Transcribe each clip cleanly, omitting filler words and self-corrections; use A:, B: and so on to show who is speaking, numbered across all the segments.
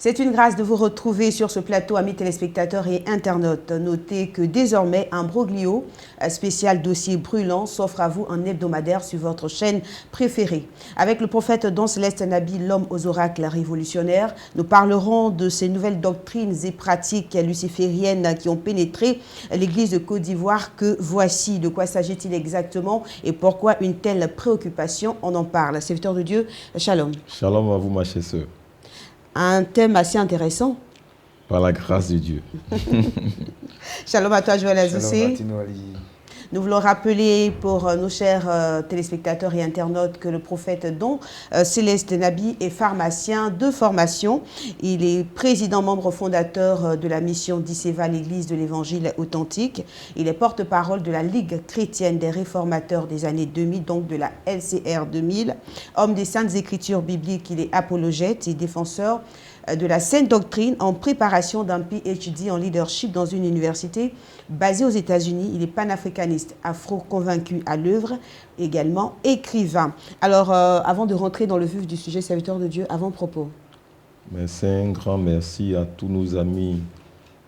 A: C'est une grâce de vous retrouver sur ce plateau, amis téléspectateurs et internautes. Notez que désormais, un broglio spécial dossier brûlant s'offre à vous en hebdomadaire sur votre chaîne préférée. Avec le prophète Don Céleste Nabi, l'homme aux oracles révolutionnaires, nous parlerons de ces nouvelles doctrines et pratiques lucifériennes qui ont pénétré l'église de Côte d'Ivoire. Que voici, de quoi s'agit-il exactement et pourquoi une telle préoccupation? On en parle. Serviteur de Dieu, shalom.
B: Shalom à vous, ma chère sœur.
A: Un thème assez intéressant.
B: Par la grâce de Dieu.
A: Shalom à toi, Joël Azoussé.
C: Shalom à Ali.
A: Nous voulons rappeler pour nos chers téléspectateurs et internautes que le prophète Don Céleste Nabi est pharmacien de formation. Il est président, membre fondateur de la mission d'Iceva, l'Église de l'Évangile authentique. Il est porte-parole de la Ligue chrétienne des réformateurs des années 2000, donc de la LCR 2000. Homme des saintes écritures bibliques, il est apologète et défenseur de la sainte doctrine en préparation d'un PhD en leadership dans une université basée aux États-Unis. Il est panafricaniste, afro-convaincu à l'œuvre, également écrivain. Alors, avant de rentrer dans le vif du sujet, serviteur de Dieu, avant-propos.
B: C'est un grand merci à tous nos amis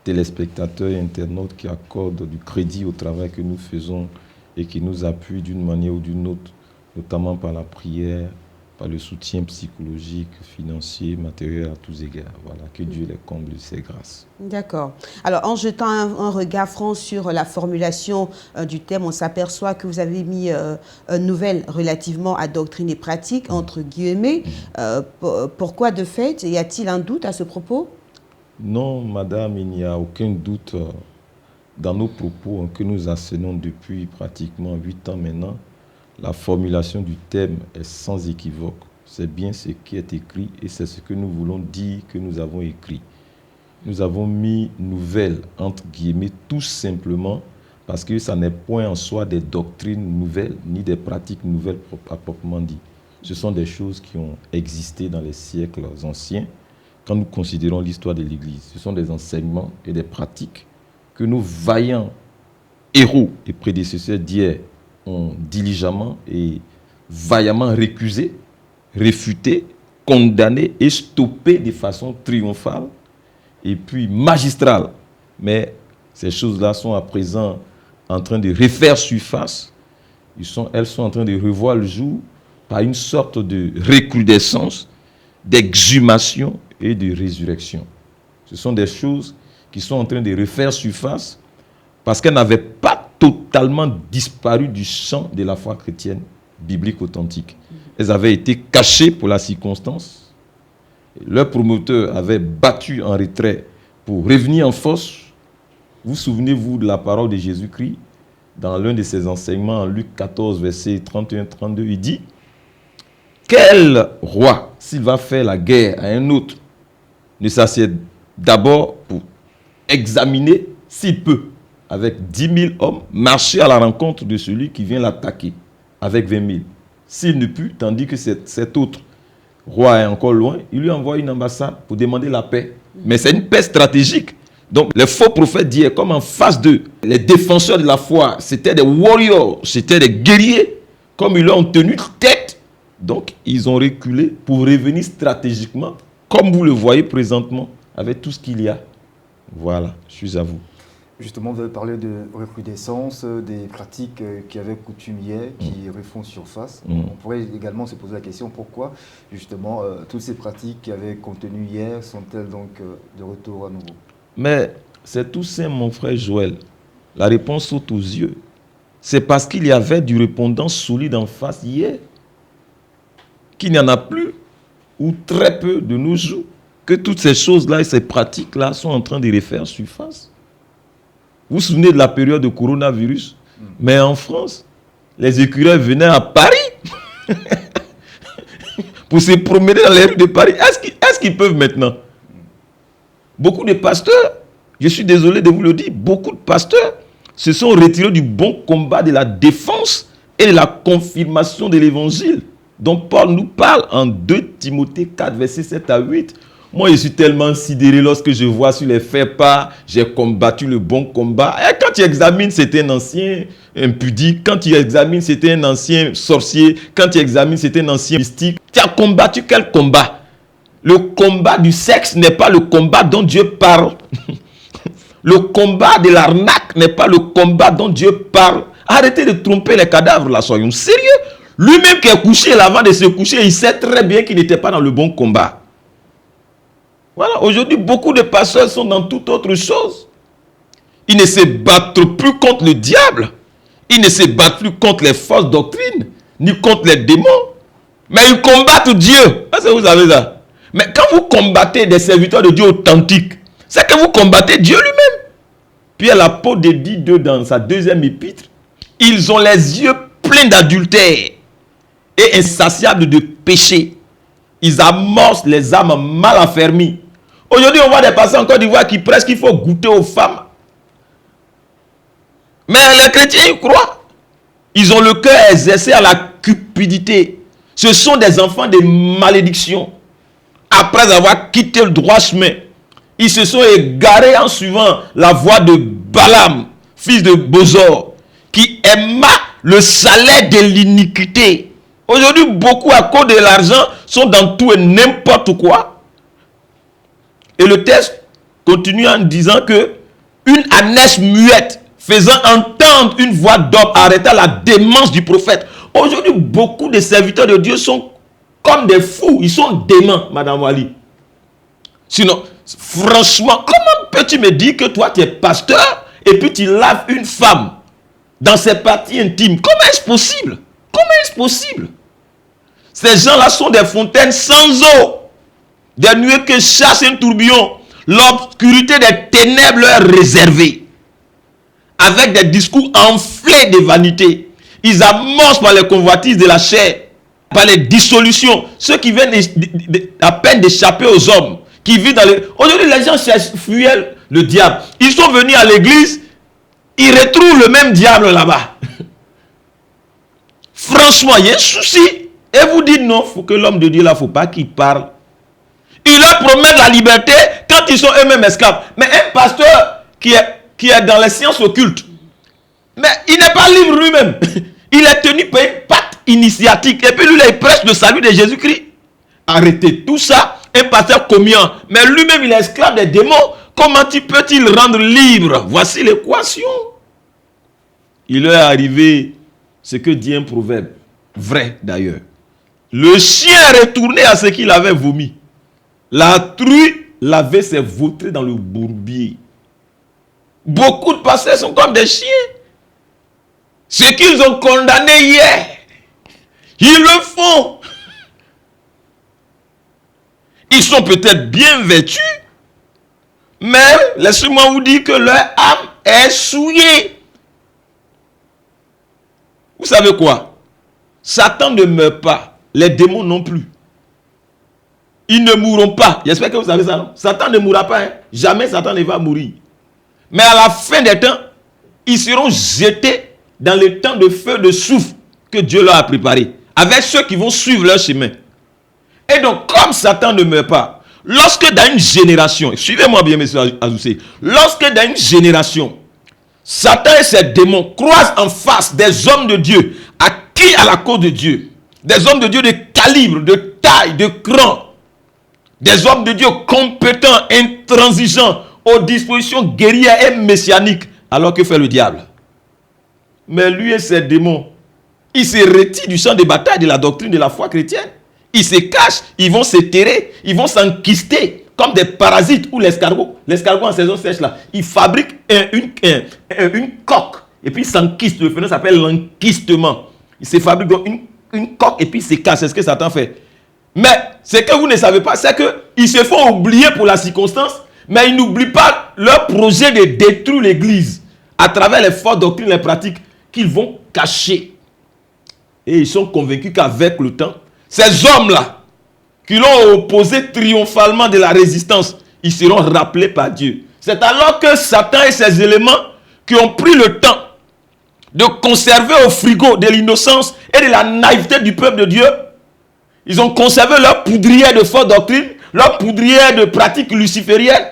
B: téléspectateurs et internautes qui accordent du crédit au travail que nous faisons et qui nous appuient d'une manière ou d'une autre, notamment par la prière, par le soutien psychologique, financier, matériel à tous égards. Voilà, que Dieu les comble de ses grâces.
A: D'accord. Alors, en jetant un regard franc sur la formulation du thème, on s'aperçoit que vous avez mis une nouvelle relativement à doctrine et pratique, entre guillemets. Pourquoi de fait? Y a-t-il un doute à ce propos?
B: Non, madame, il n'y a aucun doute dans nos propos que nous enseignons depuis pratiquement 8 ans maintenant. La formulation du thème est sans équivoque. C'est bien ce qui est écrit et c'est ce que nous voulons dire que nous avons écrit. Nous avons mis nouvelles, entre guillemets, tout simplement parce que ça n'est point en soi des doctrines nouvelles ni des pratiques nouvelles à proprement dit. Ce sont des choses qui ont existé dans les siècles anciens quand nous considérons l'histoire de l'Église. Ce sont des enseignements et des pratiques que nos vaillants héros et prédécesseurs d'hier ont diligemment et vaillamment récusé, réfuté, condamné et stoppé de façon triomphale et puis magistrale. Mais ces choses-là sont à présent en train de refaire surface. Elles sont en train de revoir le jour par une sorte de recrudescence, d'exhumation et de résurrection. Ce sont des choses qui sont en train de refaire surface parce qu'elles n'avaient pas totalement disparu du champ de la foi chrétienne biblique authentique. Elles avaient été cachées pour la circonstance. Leurs promoteurs avaient battu en retrait pour revenir en force. Vous souvenez-vous de la parole de Jésus-Christ dans l'un de ses enseignements en Luc 14, versets 31-32, il dit « Quel roi, s'il va faire la guerre à un autre, ne s'assied d'abord pour examiner s'il peut avec 10 000 hommes, marcher à la rencontre de celui qui vient l'attaquer avec 20 000. S'il ne put, tandis que cet autre roi est encore loin, il lui envoie une ambassade pour demander la paix. Mais c'est une paix stratégique. Donc les faux prophètes d'hier, comme en face d'eux, les défenseurs de la foi, c'était des warriors, c'était des guerriers, comme ils leur ont tenu tête. Donc ils ont reculé pour revenir stratégiquement, comme vous le voyez présentement, avec tout ce qu'il y a. Voilà, je suis à vous.
C: Justement, vous avez parlé de recrudescence, des pratiques qui avaient coutume hier, qui refont surface. On pourrait également se poser la question pourquoi, justement, toutes ces pratiques qui avaient contenu hier sont-elles donc de retour à nouveau?
B: Mais c'est tout simple, mon frère Joël. La réponse saute aux yeux. C'est parce qu'il y avait du répondant solide en face hier, qu'il n'y en a plus, ou très peu de nos jours, que toutes ces choses-là et ces pratiques-là sont en train de refaire surface. Vous vous souvenez de la période de coronavirus? Mais en France, les écureuils venaient à Paris pour se promener dans les rues de Paris. Est-ce qu'ils peuvent maintenant? Beaucoup de pasteurs, je suis désolé de vous le dire, beaucoup de pasteurs se sont retirés du bon combat de la défense et de la confirmation de l'évangile dont Paul nous parle en 2 Timothée 4, versets 7 à 8. Moi, je suis tellement sidéré lorsque je vois sur les faits pas, j'ai combattu le bon combat. Et quand tu examines, c'était un ancien impudique. Quand tu examines, c'était un ancien sorcier. Quand tu examines, c'était un ancien mystique. Tu as combattu quel combat? Le combat du sexe n'est pas le combat dont Dieu parle. Le combat de l'arnaque n'est pas le combat dont Dieu parle. Arrêtez de tromper les cadavres là, soyons sérieux. Lui-même qui est couché là, avant de se coucher, il sait très bien qu'il n'était pas dans le bon combat. Voilà, aujourd'hui, beaucoup de pasteurs sont dans toute autre chose. Ils ne se battent plus contre le diable. Ils ne se battent plus contre les fausses doctrines, ni contre les démons. Mais ils combattent Dieu. Est-ce que vous savez ça? Mais quand vous combattez des serviteurs de Dieu authentiques, c'est que vous combattez Dieu lui-même. Pierre l'apôtre dit dans sa deuxième épître, ils ont les yeux pleins d'adultère et insatiables de péché. Ils amorcent les âmes mal affermies. Aujourd'hui, on voit des pasteurs en Côte d'Ivoire qui prêchent qu'il faut goûter aux femmes. Mais les chrétiens y croient. Ils ont le cœur exercé à la cupidité. Ce sont des enfants de malédiction. Après avoir quitté le droit chemin, ils se sont égarés en suivant la voie de Balaam, fils de Bosor, qui aima le salaire de l'iniquité. Aujourd'hui, beaucoup à cause de l'argent sont dans tout et n'importe quoi. Et le texte continue en disant que une ânesse muette faisant entendre une voix d'homme arrêta la démence du prophète. Aujourd'hui, beaucoup de serviteurs de Dieu sont comme des fous. Ils sont déments, Madame Wali. Sinon, franchement, comment peux-tu me dire que toi, tu es pasteur et puis tu laves une femme dans ses parties intimes? Comment est-ce possible? Comment est-ce possible? Ces gens-là sont des fontaines sans eau. Des nuées que chasse un tourbillon. L'obscurité des ténèbres leur est réservée. Avec des discours enflés de vanité. Ils amorcent par les convoitises de la chair, par les dissolutions. Ceux qui viennent à peine d'échapper aux hommes, qui vivent dans les... Aujourd'hui, les gens fuyaient le diable. Ils sont venus à l'église, ils retrouvent le même diable là-bas. Franchement, il y a un souci. Et vous dites non, faut que l'homme de Dieu là, il ne faut pas qu'il parle. Il leur promet la liberté quand ils sont eux-mêmes esclaves. Mais un pasteur qui est dans les sciences occultes, mais il n'est pas libre lui-même. Il est tenu par une patte initiatique. Et puis lui, il prêche le salut de Jésus-Christ. Arrêtez tout ça. Un pasteur commun. Mais lui-même, il est esclave des démons. Comment peut-il rendre libre? Voici l'équation. Il leur est arrivé ce que dit un proverbe. Vrai d'ailleurs. Le chien est retourné à ce qu'il avait vomi. La truie lavait ses vautrés dans le bourbier. Beaucoup de pasteurs sont comme des chiens. Ce qu'ils ont condamné hier, ils le font. Ils sont peut-être bien vêtus, mais laissez-moi vous dire que leur âme est souillée. Vous savez quoi? Satan ne meurt pas, les démons non plus. Ils ne mourront pas. J'espère que vous savez ça, non? Satan ne mourra pas, hein? Jamais Satan ne va mourir. Mais à la fin des temps, ils seront jetés dans le temps de feu, de souffle que Dieu leur a préparé, avec ceux qui vont suivre leur chemin. Et donc, comme Satan ne meurt pas, lorsque dans une génération, suivez-moi bien, monsieur Azoussé, lorsque dans une génération, Satan et ses démons croisent en face des hommes de Dieu, acquis à la cause de Dieu, des hommes de Dieu de calibre, de taille, de cran, des hommes de Dieu compétents, intransigeants, aux dispositions guerrières et messianiques, alors que fait le diable? Mais lui et ses démons, ils se retirent du champ de bataille de la doctrine de la foi chrétienne. Ils se cachent, ils vont se terrer, ils vont s'enquister comme des parasites ou l'escargot. L'escargot en saison sèche là, il fabrique une coque et puis il s'enquiste. Le phénomène s'appelle l'enquistement. Il se fabrique donc une coque et puis il se cache. C'est ce que Satan fait. Mais ce que vous ne savez pas, c'est qu'ils se font oublier pour la circonstance, mais ils n'oublient pas leur projet de détruire l'église à travers les fausses doctrines, les pratiques qu'ils vont cacher. Et ils sont convaincus qu'avec le temps, ces hommes-là, qui l'ont opposé triomphalement de la résistance, ils seront rappelés par Dieu. C'est alors que Satan et ses éléments qui ont pris le temps de conserver au frigo de l'innocence et de la naïveté du peuple de Dieu, ils ont conservé leur poudrière de fausses doctrines, leur poudrière de pratiques lucifériennes,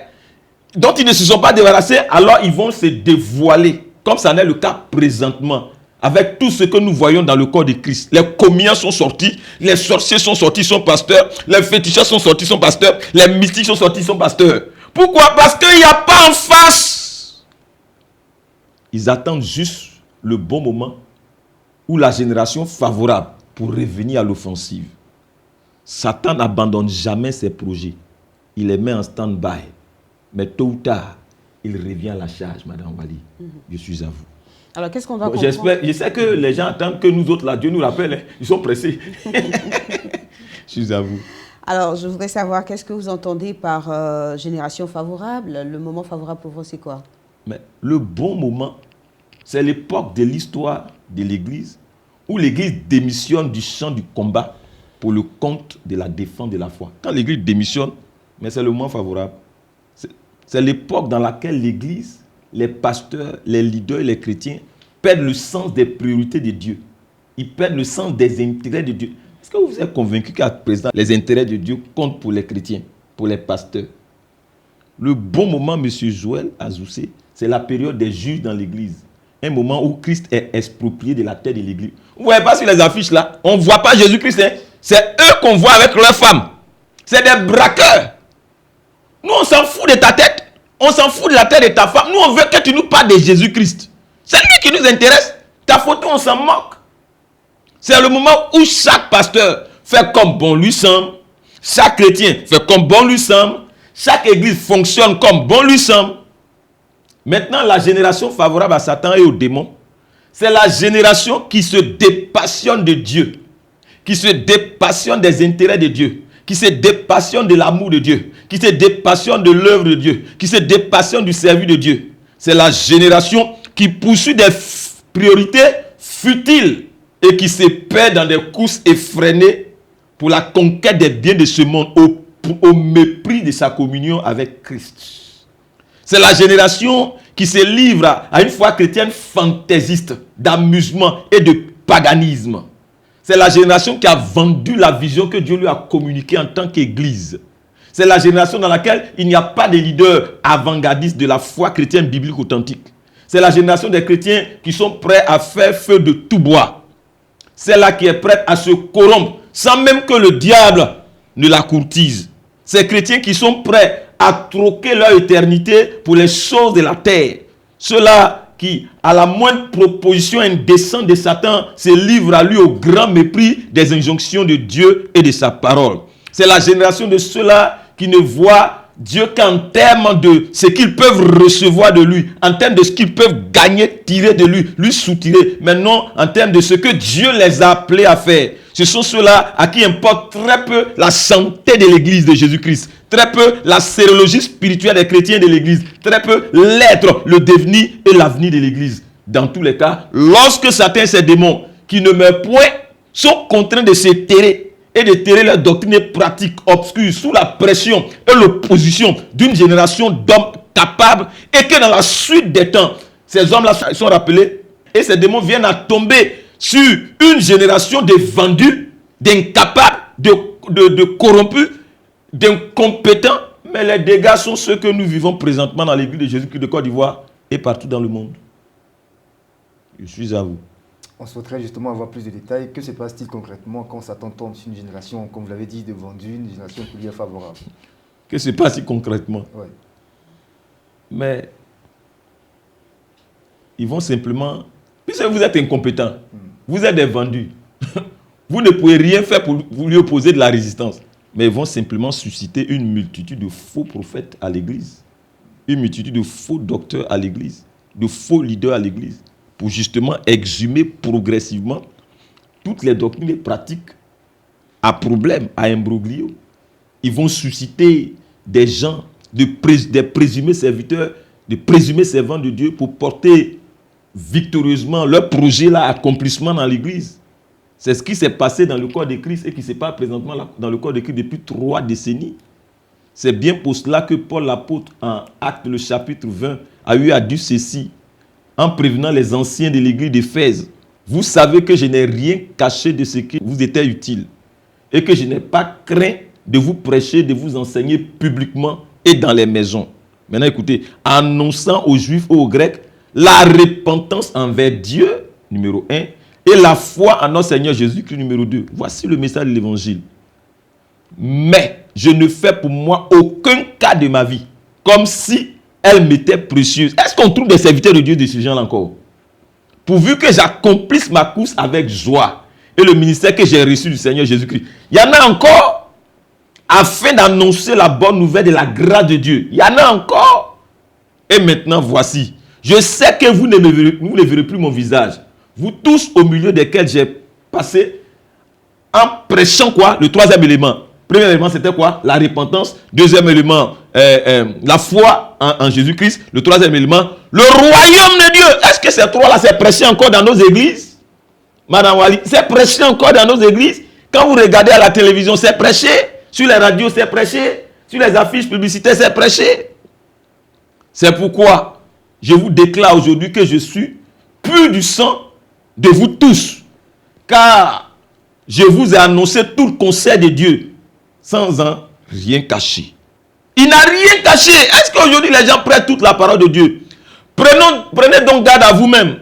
B: dont ils ne se sont pas débarrassés, alors ils vont se dévoiler, comme ça n'est le cas présentement, avec tout ce que nous voyons dans le corps de Christ. Les communiants sont sortis, les sorciers sont sortis, sont pasteurs, les fétichistes sont sortis, sont pasteurs, les mystiques sont sortis, sont pasteurs. Pourquoi? Parce qu'il n'y a pas en face. Ils attendent juste le bon moment ou la génération favorable pour revenir à l'offensive. Satan n'abandonne jamais ses projets. Il les met en stand-by. Mais tôt ou tard, il revient à la charge, Madame Wali. Je suis à vous.
A: Alors, qu'est-ce qu'on va comprendre?
B: Je sais que les gens attendent que nous autres, là, Dieu nous rappelle, hein, ils sont pressés. Je suis à vous.
A: Alors, je voudrais savoir, qu'est-ce que vous entendez par génération favorable? Le moment favorable pour vous, c'est quoi?
B: Mais le bon moment, c'est l'époque de l'histoire de l'Église où l'Église démissionne du champ du combat pour le compte de la défense de la foi. Quand l'Église démissionne, mais c'est le moment favorable. C'est l'époque dans laquelle l'Église, les pasteurs, les leaders et les chrétiens perdent le sens des priorités de Dieu. Ils perdent le sens des intérêts de Dieu. Est-ce que vous êtes convaincu qu'à présent, les intérêts de Dieu comptent pour les chrétiens, pour les pasteurs? Le bon moment, M. Joël Azoussé, c'est la période des juges dans l'Église. Un moment où Christ est exproprié de la terre de l'Église. Vous ne voyez pas sur les affiches là, on ne voit pas Jésus-Christ. Hein? C'est eux qu'on voit avec leurs femmes. C'est des braqueurs. Nous, on s'en fout de ta tête. On s'en fout de la tête de ta femme. Nous, on veut que tu nous parles de Jésus-Christ. C'est lui qui nous intéresse. Ta photo, on s'en moque. C'est le moment où chaque pasteur fait comme bon lui semble. Chaque chrétien fait comme bon lui semble. Chaque église fonctionne comme bon lui semble. Maintenant, la génération favorable à Satan et aux démons, c'est la génération qui se dépassionne de Dieu, qui se dépassionne des intérêts de Dieu, qui se dépassionne de l'amour de Dieu, qui se dépassionne de l'œuvre de Dieu, qui se dépassionne du service de Dieu. C'est la génération qui poursuit des priorités futiles et qui se perd dans des courses effrénées pour la conquête des biens de ce monde au mépris de sa communion avec Christ. C'est la génération qui se livre à une foi chrétienne fantaisiste, d'amusement et de paganisme. C'est la génération qui a vendu la vision que Dieu lui a communiquée en tant qu'Église. C'est la génération dans laquelle il n'y a pas de leader avant-gardiste de la foi chrétienne biblique authentique. C'est la génération des chrétiens qui sont prêts à faire feu de tout bois. C'est là qui est prête à se corrompre sans même que le diable ne la courtise. Ces chrétiens qui sont prêts à troquer leur éternité pour les choses de la terre. Ceux-là qui, à la moindre proposition indécente de Satan, se livrent à lui au grand mépris des injonctions de Dieu et de sa parole. C'est la génération de ceux-là qui ne voient Dieu qu'en termes de ce qu'ils peuvent recevoir de lui, en termes de ce qu'ils peuvent gagner, tirer de lui, lui soutirer, mais non en termes de ce que Dieu les a appelés à faire. Ce sont ceux-là à qui importe très peu la santé de l'Église de Jésus-Christ, très peu la sérologie spirituelle des chrétiens de l'Église, très peu l'être, le devenir et l'avenir de l'Église. Dans tous les cas, lorsque Satan et ses démons qui ne meurent point sont contraints de se terrer et de terrer leurs doctrines et pratiques obscures sous la pression et l'opposition d'une génération d'hommes capables, et que dans la suite des temps, ces hommes-là sont rappelés et ces démons viennent à tomber sur une génération de vendus, d'incapables, de corrompus, d'incompétents. Mais les dégâts sont ceux que nous vivons présentement dans l'église de Jésus-Christ de Côte d'Ivoire et partout dans le monde. Je suis à vous.
C: On souhaiterait justement avoir plus de détails. Que se passe-t-il concrètement quand Satan tombe sur une génération, comme vous l'avez dit, de vendus, une génération qui lui est favorable?
B: Que se passe-t-il concrètement?
C: Ouais.
B: Mais ils vont simplement... Puisque vous êtes incompétents, vous êtes des vendus, vous ne pouvez rien faire pour vous lui opposer de la résistance. Mais ils vont simplement susciter une multitude de faux prophètes à l'église, une multitude de faux docteurs à l'église, de faux leaders à l'église, pour justement exhumer progressivement toutes les doctrines et pratiques à problème, à imbroglio. Ils vont susciter des gens, des présumés serviteurs, des présumés servants de Dieu pour porter victorieusement leur projet-là, accomplissement dans l'église. C'est ce qui s'est passé dans le corps de Christ et qui se passe présentement dans le corps de Christ depuis 3 décennies. C'est bien pour cela que Paul l'apôtre, en Actes le chapitre 20, a eu à dire ceci, en prévenant les anciens de l'église d'Éphèse. Vous savez que je n'ai rien caché de ce qui vous était utile et que je n'ai pas craint de vous prêcher, de vous enseigner publiquement et dans les maisons. Maintenant écoutez, annonçant aux Juifs et aux Grecs la repentance envers Dieu, numéro 1, et la foi en notre Seigneur Jésus-Christ, numéro 2. Voici le message de l'évangile. Mais je ne fais pour moi aucun cas de ma vie, comme si elle m'était précieuse. Est-ce qu'on trouve des serviteurs de Dieu de ce genre encore? Pourvu que j'accomplisse ma course avec joie et le ministère que j'ai reçu du Seigneur Jésus-Christ. Il y en a encore afin d'annoncer la bonne nouvelle de la grâce de Dieu. Il y en a encore. Et maintenant, voici. Je sais que vous ne verrez plus mon visage. Vous tous au milieu desquels j'ai passé en prêchant quoi? Le troisième élément. Premier élément, c'était quoi? La repentance. Deuxième élément, la foi en Jésus-Christ. Le troisième élément, le royaume de Dieu. Est-ce que ces trois-là, c'est prêché encore dans nos églises? Madame Wali, c'est prêché encore dans nos églises? Quand vous regardez à la télévision, c'est prêché. Sur les radios, c'est prêché. Sur les affiches publicitaires, c'est prêché. C'est pourquoi je vous déclare aujourd'hui que je suis pur du sang de vous tous. Car je vous ai annoncé tout le conseil de Dieu sans en rien cacher. Il n'a rien caché. Est-ce qu'aujourd'hui les gens prêtent toute la parole de Dieu? Prenez donc garde à vous-même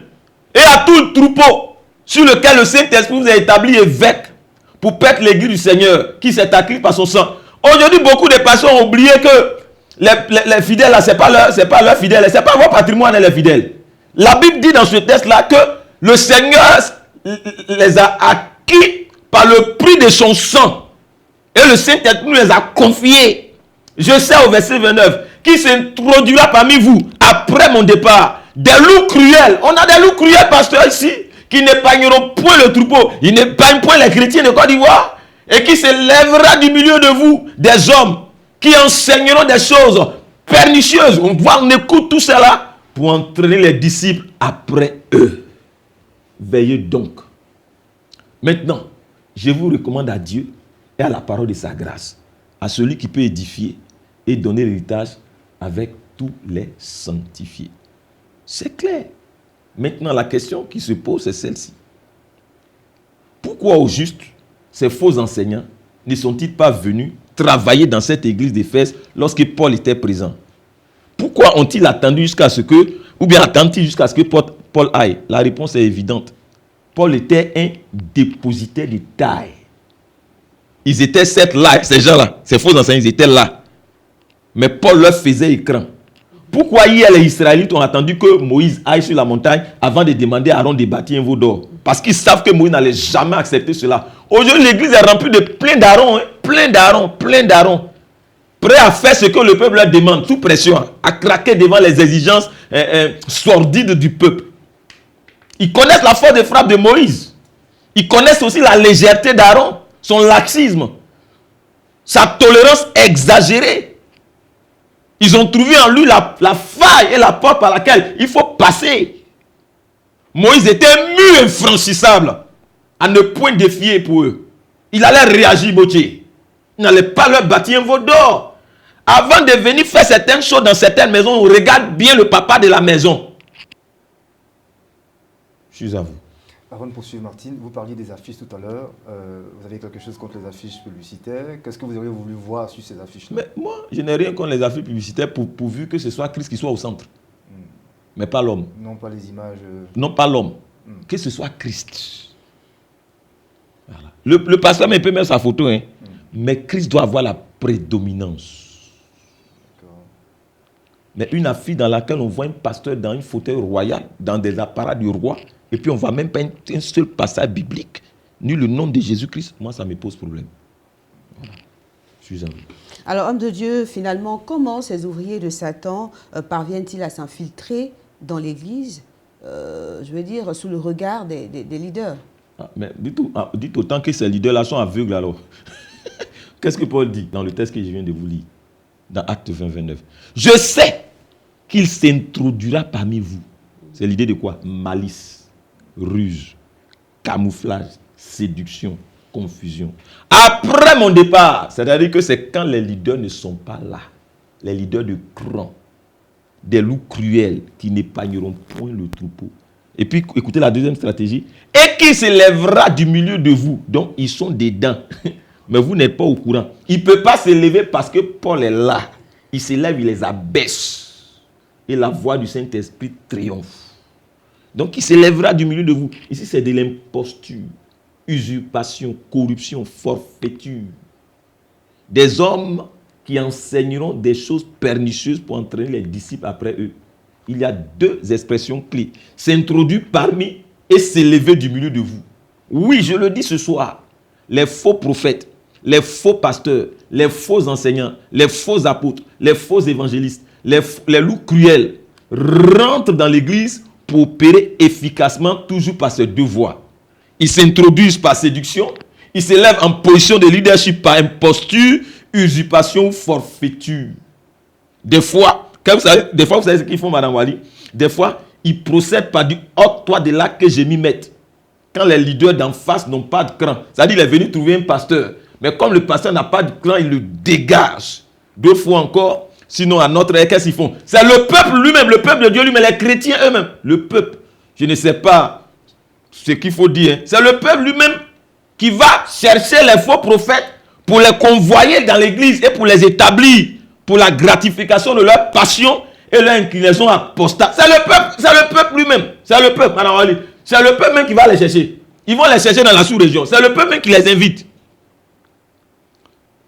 B: et à tout le troupeau sur lequel le Saint-Esprit vous a établi évêque pour paître l'église du Seigneur qui s'est acquis par son sang. Aujourd'hui, beaucoup de personnes ont oublié que les fidèles, là, ce n'est pas leurs fidèles, ce n'est pas votre patrimoine, les fidèles. La Bible dit dans ce texte-là que le Seigneur les a acquis par le prix de son sang. Et le Saint-Esprit nous les a confiés. Je sais au verset 29, qui s'introduira parmi vous après mon départ. Des loups cruels. On a des loups cruels, pasteur, ici, qui n'épargneront point le troupeau. Ils n'épargnent point les chrétiens de Côte d'Ivoire. Et qui se lèvera du milieu de vous des hommes qui enseigneront des choses pernicieuses. On écoute tout cela pour entraîner les disciples après eux. Veillez donc. Maintenant, je vous recommande à Dieu et à la parole de sa grâce, à celui qui peut édifier et donner l'héritage avec tous les sanctifiés. C'est clair. Maintenant, la question qui se pose, c'est celle-ci. Pourquoi au juste, ces faux enseignants ne sont-ils pas venus travailler dans cette église d'Éphèse lorsque Paul était présent? Pourquoi ont-ils attendu jusqu'à ce que, ou bien attendent-ils jusqu'à ce que Paul aille? La réponse est évidente. Paul était un dépositaire de taille. Ils étaient certes là, ces gens-là, ces faux enseignants, ils étaient là. Mais Paul leur faisait écran. Pourquoi hier les Israélites ont attendu que Moïse aille sur la montagne avant de demander à Aaron de bâtir un veau d'or? Parce qu'ils savent que Moïse n'allait jamais accepter cela. Aujourd'hui, l'église est remplie de plein d'Aaron, plein d'Aaron. Prêt à faire ce que le peuple leur demande, sous pression, à craquer devant les exigences sordides du peuple. Ils connaissent la force de frappe de Moïse. Ils connaissent aussi la légèreté d'Aaron, son laxisme, sa tolérance exagérée. Ils ont trouvé en lui la faille et la porte par laquelle il faut passer. Moïse était mur infranchissable, à ne point défier pour eux. Il allait réagir, Bautier. Il n'allait pas leur bâtir un veau d'or. Avant de venir faire certaines choses dans certaines maisons, on regarde bien le papa de la maison. Je suis à vous.
C: Avant de poursuivre, Martine, vous parliez des affiches tout à l'heure. Vous avez quelque chose contre les affiches publicitaires. Qu'est-ce que vous auriez voulu voir sur ces affiches-là?
B: Mais moi, je n'ai rien contre les affiches publicitaires pourvu que ce soit Christ qui soit au centre. Mais pas l'homme.
C: Non pas les images.
B: Non pas l'homme. Que ce soit Christ. Voilà. Le pasteur peut mettre sa photo, hein. Mais Christ doit avoir la prédominance. Mais une affiche dans laquelle on voit un pasteur dans une fauteuil royal, dans des apparats du roi, et puis on ne voit même pas un seul passage biblique, ni le nom de Jésus-Christ, moi ça me pose problème. Voilà. Je suis en vous.
A: Alors, homme de Dieu, finalement, comment ces ouvriers de Satan parviennent-ils à s'infiltrer dans l'Église, je veux dire, sous le regard des leaders?
B: Mais dites autant que ces leaders-là sont aveugles alors. Qu'est-ce que Paul dit dans le texte que je viens de vous lire, dans Actes 20, 29? Je sais qu'il s'introduira parmi vous. C'est l'idée de quoi? Malice, ruse, camouflage, séduction, confusion. Après mon départ, c'est-à-dire que c'est quand les leaders ne sont pas là, les leaders de cran, des loups cruels qui n'épargneront point le troupeau. Et puis, écoutez la deuxième stratégie. Et qui se lèvera du milieu de vous. Donc, ils sont dedans. Mais vous n'êtes pas au courant. Il ne peut pas se lever parce que Paul est là. Il se lève, il les abaisse. Et la voix du Saint-Esprit triomphe. Donc, qui s'élèvera du milieu de vous. Ici, c'est de l'imposture, usurpation, corruption, forfaiture. Des hommes qui enseigneront des choses pernicieuses pour entraîner les disciples après eux. Il y a deux expressions clés. S'introduire parmi et s'élever du milieu de vous. Oui, je le dis ce soir. Les faux prophètes, les faux pasteurs, les faux enseignants, les faux apôtres, les faux évangélistes, les loups cruels rentrent dans l'église pour opérer efficacement toujours par ces deux voies. Ils s'introduisent par séduction, ils s'élèvent en position de leadership par imposture, usurpation ou forfaiture. Des fois, vous savez ce qu'ils font, Madame Wali? Des fois, ils procèdent par du ôte-toi de là que je m'y mette. Quand les leaders d'en face n'ont pas de cran, c'est-à-dire qu'il est venu trouver un pasteur, mais comme le pasteur n'a pas de cran, il le dégage. Deux fois encore, sinon à notre ère, qu'est-ce qu'ils font? C'est le peuple lui-même, le peuple de Dieu lui-même, les chrétiens eux-mêmes. Le peuple, je ne sais pas ce qu'il faut dire, c'est le peuple lui-même qui va chercher les faux prophètes pour les convoyer dans l'église et pour les établir pour la gratification de leur passion et leur inclinaison apostate. C'est le peuple lui-même. C'est le peuple, Madame Ali. C'est le peuple même qui va les chercher. Ils vont les chercher dans la sous-région. C'est le peuple même qui les invite.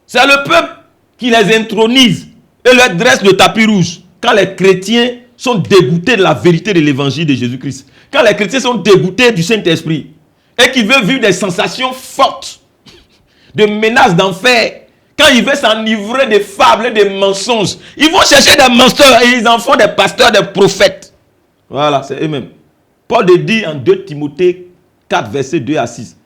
B: C'est le peuple qui les intronise et leur dresse le tapis rouge. Quand les chrétiens sont dégoûtés de la vérité de l'évangile de Jésus-Christ, quand les chrétiens sont dégoûtés du Saint-Esprit et qu'ils veulent vivre des sensations fortes, de menaces d'enfer, quand ils veulent s'enivrer des fables et des mensonges, ils vont chercher des mensonges et ils en font des pasteurs, des prophètes. Voilà, c'est eux-mêmes. Paul dit en 2 Timothée 4, versets 2 à 6.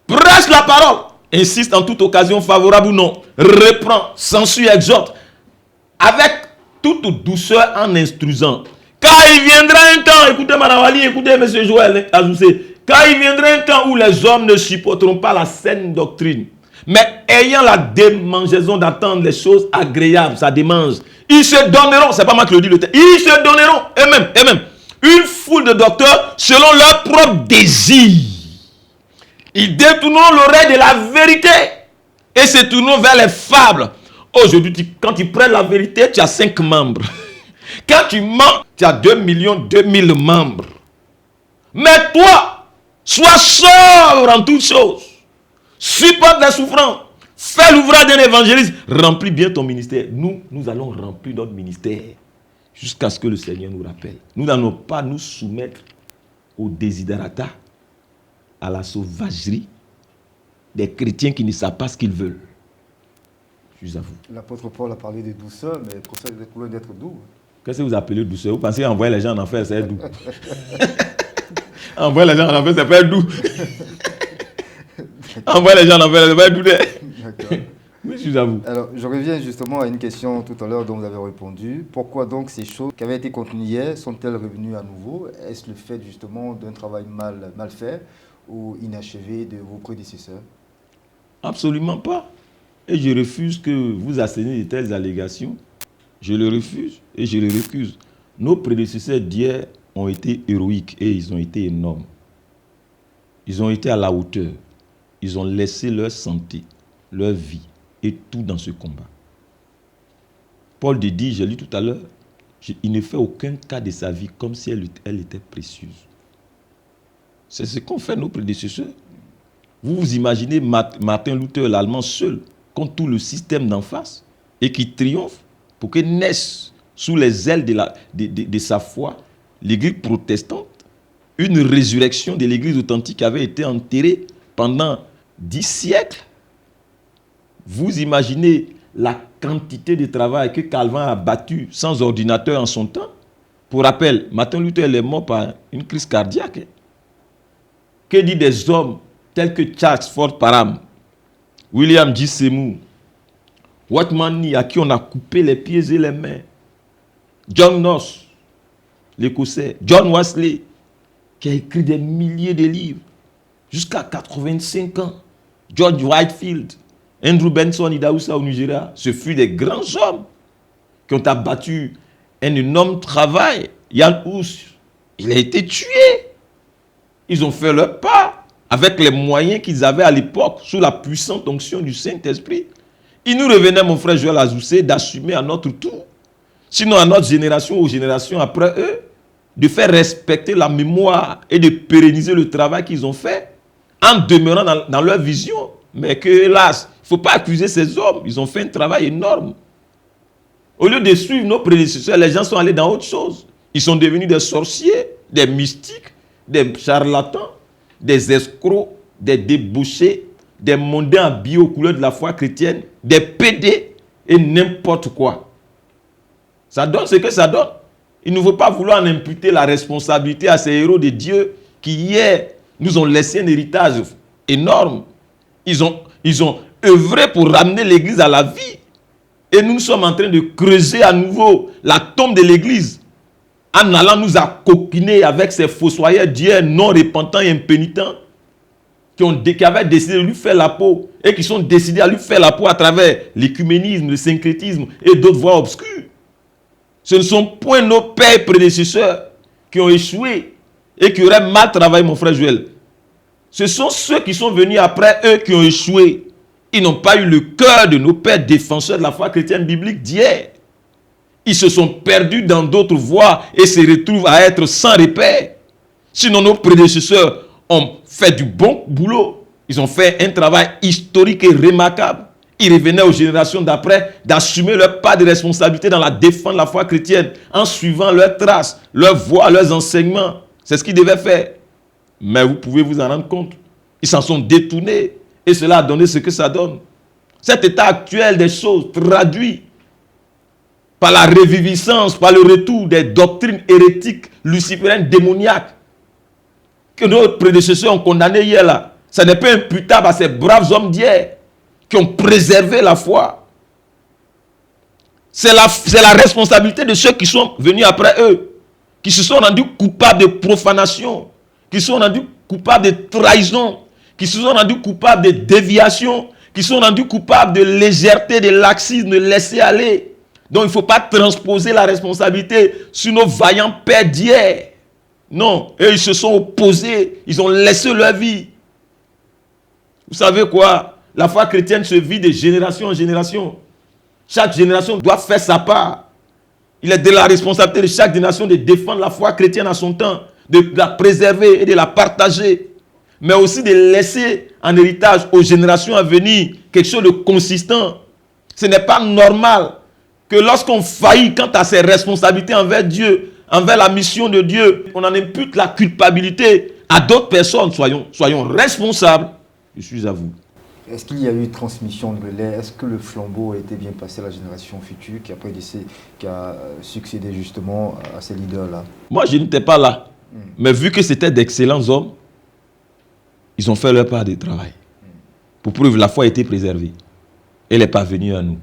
B: Prêche la parole, insiste en toute occasion, favorable ou non, reprend, censure, exhorte, avec toute douceur en instruisant. Car il viendra un temps, écoutez Madame Ali, écoutez M. Joël Azoussé, car il viendra un temps où les hommes ne supporteront pas la saine doctrine, mais ayant la démangeaison d'attendre les choses agréables, ça démange, ils se donneront, c'est pas moi qui le dis le texte, ils se donneront eux-mêmes, une foule de docteurs selon leur propre désir. Ils détourneront l'oreille de la vérité et se tourneront vers les fables. Aujourd'hui, quand ils prennent la vérité, tu as 5 membres. Quand tu mens, tu as 2 200 000 membres. Mais toi, sois sobre en toutes choses. Supporte les souffrances. Fais l'ouvrage d'un évangéliste. Remplis bien ton ministère. Nous allons remplir notre ministère jusqu'à ce que le Seigneur nous rappelle. Nous n'allons pas nous soumettre au desiderata, à la sauvagerie des chrétiens qui ne savent pas ce qu'ils veulent. Je vous avoue.
C: L'apôtre Paul a parlé de douceur, mais le prophète est loin d'être doux.
B: Qu'est-ce que vous appelez douceur? Vous pensez envoyer les gens en enfer, c'est doux? Envoyer les gens en enfer, c'est pas doux. Envoyer les gens en enfer, c'est pas doux.
C: D'accord.
B: Oui, je vous avoue.
C: Alors, je reviens justement à une question tout à l'heure dont vous avez répondu. Pourquoi donc ces choses qui avaient été contenues hier sont-elles revenues à nouveau? Est-ce le fait justement d'un travail mal fait ou inachevé de vos prédécesseurs?
B: Absolument pas. Et je refuse que vous asséniez de telles allégations. Je le refuse et je le recuse. Nos prédécesseurs d'hier ont été héroïques et ils ont été énormes. Ils ont été à la hauteur. Ils ont laissé leur santé, leur vie et tout dans ce combat. Paul dit, j'ai lu tout à l'heure, il ne fait aucun cas de sa vie comme si elle était précieuse. C'est ce qu'ont fait nos prédécesseurs. Vous vous imaginez Martin Luther, l'Allemand, seul, contre tout le système d'en face, et qui triomphe pour que naisse sous les ailes de sa foi l'église protestante, une résurrection de l'église authentique qui avait été enterrée pendant 10 siècles. Vous imaginez la quantité de travail que Calvin a battu sans ordinateur en son temps. Pour rappel, Martin Luther est mort par une crise cardiaque. Que dit des hommes tels que Charles Ford Parham, William J. Seymour, Watman Nee, à qui on a coupé les pieds et les mains, John Knox, l'Écossais, John Wesley, qui a écrit des milliers de livres, jusqu'à 85 ans, George Whitefield, Andrew Benson, Idaoussa au Nigeria, ce fut des grands hommes qui ont abattu un énorme travail. Jan Hus, il a été tué. Ils ont fait leur part avec les moyens qu'ils avaient à l'époque, sous la puissante onction du Saint-Esprit. Il nous revenait, mon frère Joël Azoussé, d'assumer à notre tour. Sinon, à notre génération, aux générations après eux, de faire respecter la mémoire et de pérenniser le travail qu'ils ont fait en demeurant dans leur vision. Mais que, hélas, il ne faut pas accuser ces hommes. Ils ont fait un travail énorme. Au lieu de suivre nos prédécesseurs, les gens sont allés dans autre chose. Ils sont devenus des sorciers, des mystiques, des charlatans, des escrocs, des débauchés, des mondains habillés aux couleurs de la foi chrétienne, des pédés et n'importe quoi. Ça donne ce que ça donne. Il ne faut pas vouloir en imputer la responsabilité à ces héros de Dieu qui, hier, nous ont laissé un héritage énorme. Ils ont œuvré pour ramener l'Église à la vie. Et nous sommes en train de creuser à nouveau la tombe de l'Église en allant nous accoquiner avec ces fossoyeurs d'hier non repentants et impénitents qui avaient décidé de lui faire la peau et qui sont décidés à lui faire la peau à travers l'écuménisme, le syncrétisme et d'autres voies obscures. Ce ne sont point nos pères prédécesseurs qui ont échoué et qui auraient mal travaillé, mon frère Joël. Ce sont ceux qui sont venus après eux qui ont échoué. Ils n'ont pas eu le cœur de nos pères défenseurs de la foi chrétienne biblique d'hier. Ils se sont perdus dans d'autres voies et se retrouvent à être sans repère. Sinon, nos prédécesseurs ont fait du bon boulot. Ils ont fait un travail historique et remarquable. Il revenait aux générations d'après d'assumer leur part de responsabilité dans la défense de la foi chrétienne en suivant leurs traces, leurs voies, leurs enseignements. C'est ce qu'ils devaient faire. Mais vous pouvez vous en rendre compte. Ils s'en sont détournés et cela a donné ce que ça donne. Cet état actuel des choses traduit par la reviviscence, par le retour des doctrines hérétiques, lucifériennes, démoniaques que nos prédécesseurs ont condamné hier là. Ça n'est pas imputable à ces braves hommes d'hier qui ont préservé la foi. C'est la responsabilité de ceux qui sont venus après eux, qui se sont rendus coupables de profanation, qui se sont rendus coupables de trahison, qui se sont rendus coupables de déviation, qui se sont rendus coupables de légèreté, de laxisme, de laisser aller. Donc il ne faut pas transposer la responsabilité sur nos vaillants pères d'hier. Non, eux ils se sont opposés, ils ont laissé leur vie. Vous savez quoi? La foi chrétienne se vit de génération en génération. Chaque génération doit faire sa part. Il est de la responsabilité de chaque génération de défendre la foi chrétienne à son temps, de la préserver et de la partager, mais aussi de laisser en héritage aux générations à venir quelque chose de consistant. Ce n'est pas normal que lorsqu'on faillit quant à ses responsabilités envers Dieu, envers la mission de Dieu, on en impute la culpabilité à d'autres personnes. Soyons responsables. Je suis à vous.
C: Est-ce qu'il y a eu transmission de relais? Est-ce que le flambeau a été bien passé à la génération future qui a succédé justement à ces leaders-là? Moi,
B: je n'étais pas là. Mais vu que c'était d'excellents hommes, ils ont fait leur part de travail. Pour preuve, la foi a été préservée. Elle est parvenue à nous.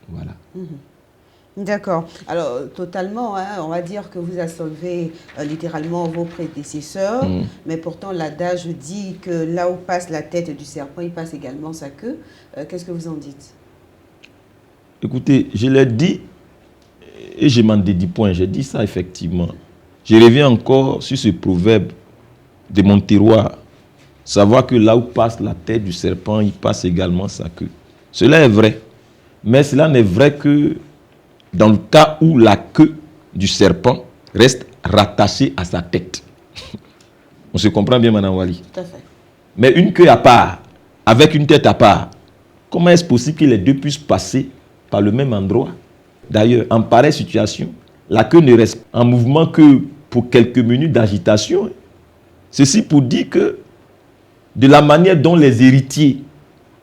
B: Voilà.
A: D'accord. Alors, totalement, hein, on va dire que vous assolvez littéralement vos prédécesseurs, mais pourtant l'adage dit que là où passe la tête du serpent, il passe également sa queue. Qu'est-ce que vous en dites?
B: Écoutez, je l'ai dit et je m'en dédie point. J'ai dit ça effectivement. Je reviens encore sur ce proverbe de mon terroir. Savoir que là où passe la tête du serpent, il passe également sa queue. Cela est vrai. Mais cela n'est vrai que dans le cas où la queue du serpent reste rattachée à sa tête. On se comprend bien, Madame Wali?
A: Tout à fait.
B: Mais une queue à part, avec une tête à part, comment est-ce possible que les deux puissent passer par le même endroit? D'ailleurs, en pareille situation, la queue ne reste en mouvement que pour quelques minutes d'agitation. Ceci pour dire que de la manière dont les héritiers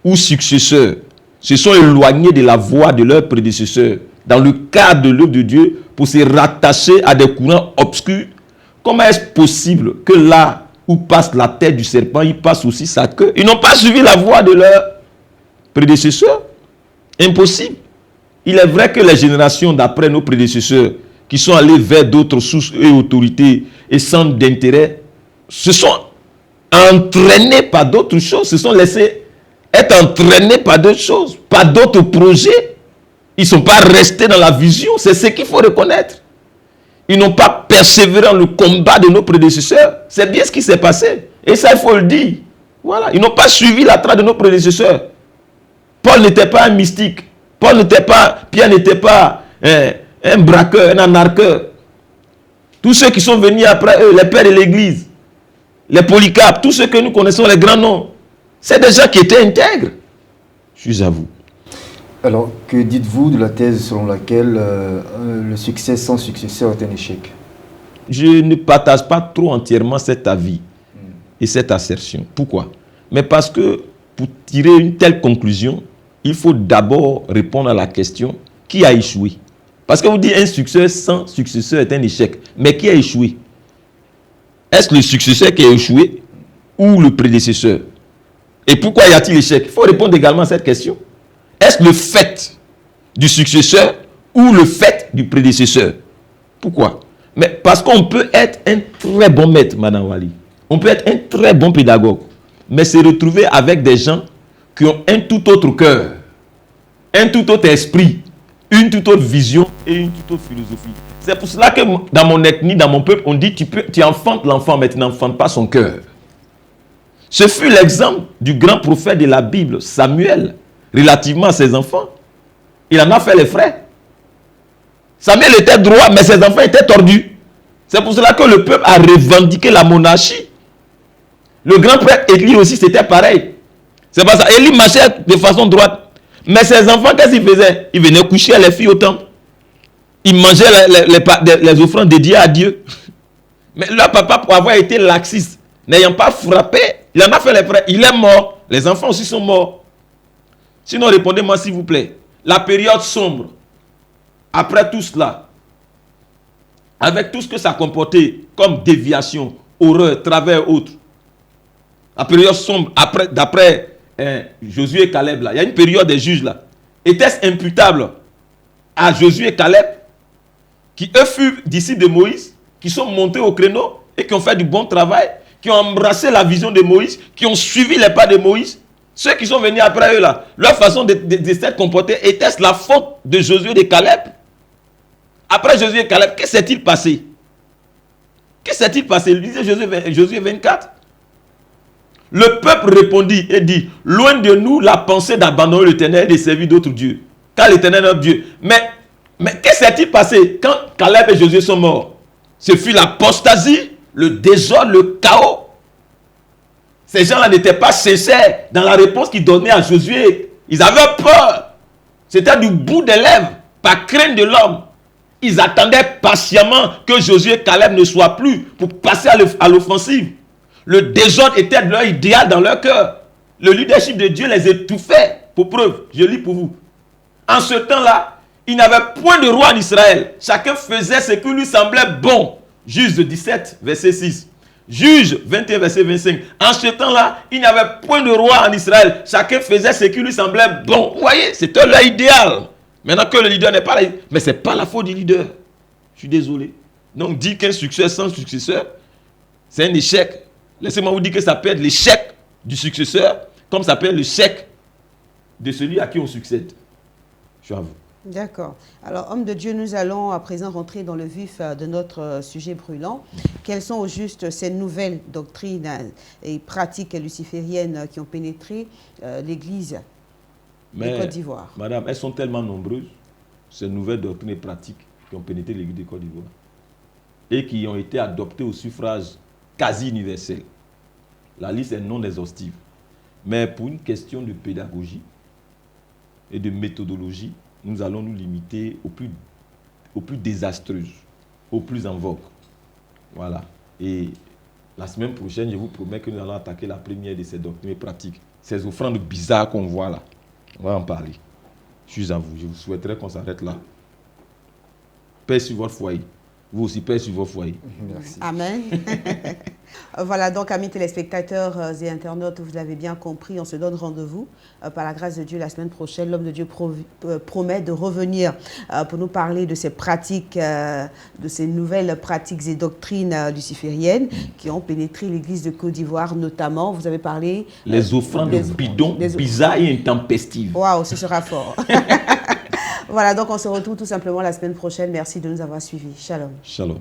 B: ou successeurs se sont éloignés de la voie de leurs prédécesseurs dans le cadre de l'œuvre de Dieu pour se rattacher à des courants obscurs, comment est-ce possible que là où passe la tête du serpent, il passe aussi sa queue? Ils n'ont pas suivi la voie de leurs prédécesseurs. Impossible. Il est vrai que les générations d'après nos prédécesseurs qui sont allés vers d'autres sources et autorités et centres d'intérêt se sont entraînés par d'autres choses, se sont laissés être entraînés par d'autres choses, par d'autres projets. Ils ne sont pas restés dans la vision, c'est ce qu'il faut reconnaître. Ils n'ont pas persévéré dans le combat de nos prédécesseurs. C'est bien ce qui s'est passé. Et ça, il faut le dire. Voilà. Ils n'ont pas suivi la trace de nos prédécesseurs. Paul n'était pas un mystique. Pierre n'était pas un braqueur, un anarcheur. Tous ceux qui sont venus après eux, les pères de l'Église, les Polycarpes, tous ceux que nous connaissons, les grands noms, c'est des gens qui étaient intègres. Je suis à vous.
C: Alors, que dites-vous de la thèse selon laquelle le succès sans successeur est un échec?
B: Je ne partage pas trop entièrement cet avis et cette assertion. Pourquoi? Mais parce que pour tirer une telle conclusion, il faut d'abord répondre à la question qui a échoué. Parce que vous dites un succès sans successeur est un échec. Mais qui a échoué? Est-ce le successeur qui a échoué ou le prédécesseur? Et pourquoi y a-t-il échec? Il faut répondre également à cette question. Est-ce le fait du successeur ou le fait du prédécesseur? Pourquoi? Mais parce qu'on peut être un très bon maître, Madame Wali. On peut être un très bon pédagogue. Mais se retrouver avec des gens qui ont un tout autre cœur, un tout autre esprit, une toute autre vision et une toute autre philosophie. C'est pour cela que dans mon ethnie, dans mon peuple, on dit tu enfantes l'enfant, mais tu n'enfantes pas son cœur. Ce fut l'exemple du grand prophète de la Bible, Samuel, relativement à ses enfants. Il en a fait les frais. Samuel était droit, mais ses enfants étaient tordus. C'est pour cela que le peuple a revendiqué la monarchie. Le grand prêtre Élie aussi, c'était pareil. C'est pas ça. Élie marchait de façon droite. Mais ses enfants, qu'est-ce qu'ils faisaient? Ils venaient coucher à les filles au temple. Ils mangeaient les offrandes dédiées à Dieu. Mais leur papa, pour avoir été laxiste, n'ayant pas frappé, il en a fait les frais. Il est mort. Les enfants aussi sont morts. Sinon, répondez-moi s'il vous plaît. La période sombre, après tout cela, avec tout ce que ça comportait comme déviation, horreur, travers, autres, la période sombre, d'après Josué et Caleb, là, il y a une période des juges là. Était-ce imputable à Josué et Caleb, qui eux furent disciples de Moïse, qui sont montés au créneau et qui ont fait du bon travail, qui ont embrassé la vision de Moïse, qui ont suivi les pas de Moïse? Ceux qui sont venus après eux là, leur façon de s'être comportés, était-ce la faute de Josué et de Caleb? Après Josué et Caleb, qu'est-ce qui s'est-il passé? Qu'est-ce qui s'est-il passé? Il disait Josué 24. Le peuple répondit et dit, loin de nous la pensée d'abandonner l'Éternel et de servir d'autres dieux. Car l'Éternel est notre Dieu. Mais qu'est-ce qui s'est-il passé quand Caleb et Josué sont morts? Ce fut l'apostasie, le désordre, le chaos. Ces gens-là n'étaient pas sincères dans la réponse qu'ils donnaient à Josué. Ils avaient peur. C'était du bout des lèvres, par crainte de l'homme. Ils attendaient patiemment que Josué et Caleb ne soient plus pour passer à l'offensive. Le désordre était leur idéal dans leur cœur. Le leadership de Dieu les étouffait. Pour preuve, je lis pour vous. En ce temps-là, il n'y avait point de roi en Israël. Chacun faisait ce qui lui semblait bon. Juge 17, verset 6. Juge 21, verset 25. En ce temps-là, il n'y avait point de roi en Israël. Chacun faisait ce qui lui semblait bon. Vous voyez, c'était leur idéal. Maintenant que le leader n'est pas là, mais ce n'est pas la faute du leader. Je suis désolé. Donc, dire qu'un succès sans successeur, c'est un échec. Laissez-moi vous dire que ça peut être l'échec du successeur, comme ça peut être l'échec de celui à qui on succède. Je suis à vous.
A: D'accord. Alors, homme de Dieu, nous allons à présent rentrer dans le vif de notre sujet brûlant. Quelles sont au juste ces nouvelles doctrines et pratiques lucifériennes qui ont pénétré l'Église de Côte d'Ivoire?
B: Madame, elles sont tellement nombreuses, ces nouvelles doctrines et pratiques qui ont pénétré l'Église de Côte d'Ivoire et qui ont été adoptées au suffrage quasi universel. La liste est non exhaustive. Mais pour une question de pédagogie et de méthodologie, nous allons nous limiter aux plus désastreuses, aux plus en vogue. Voilà. Et la semaine prochaine, je vous promets que nous allons attaquer la première de ces doctrines pratiques. Ces offrandes bizarres qu'on voit là. On va en parler. Je suis à vous. Je vous souhaiterais qu'on s'arrête là. Paix sur votre foyer. Vous aussi, paix sur vos foyers.
C: Merci.
A: Amen. Voilà, donc, amis téléspectateurs et internautes, vous l'avez bien compris, on se donne rendez-vous par la grâce de Dieu la semaine prochaine. L'homme de Dieu promet de revenir pour nous parler de ces pratiques, de ces nouvelles pratiques et doctrines lucifériennes qui ont pénétré l'Église de Côte d'Ivoire, notamment, vous avez parlé...
B: Les offrandes bidons, bizarres et intempestives.
A: Waouh, ce sera fort. Voilà, donc on se retrouve tout simplement la semaine prochaine. Merci de nous avoir suivis. Shalom.
B: Shalom.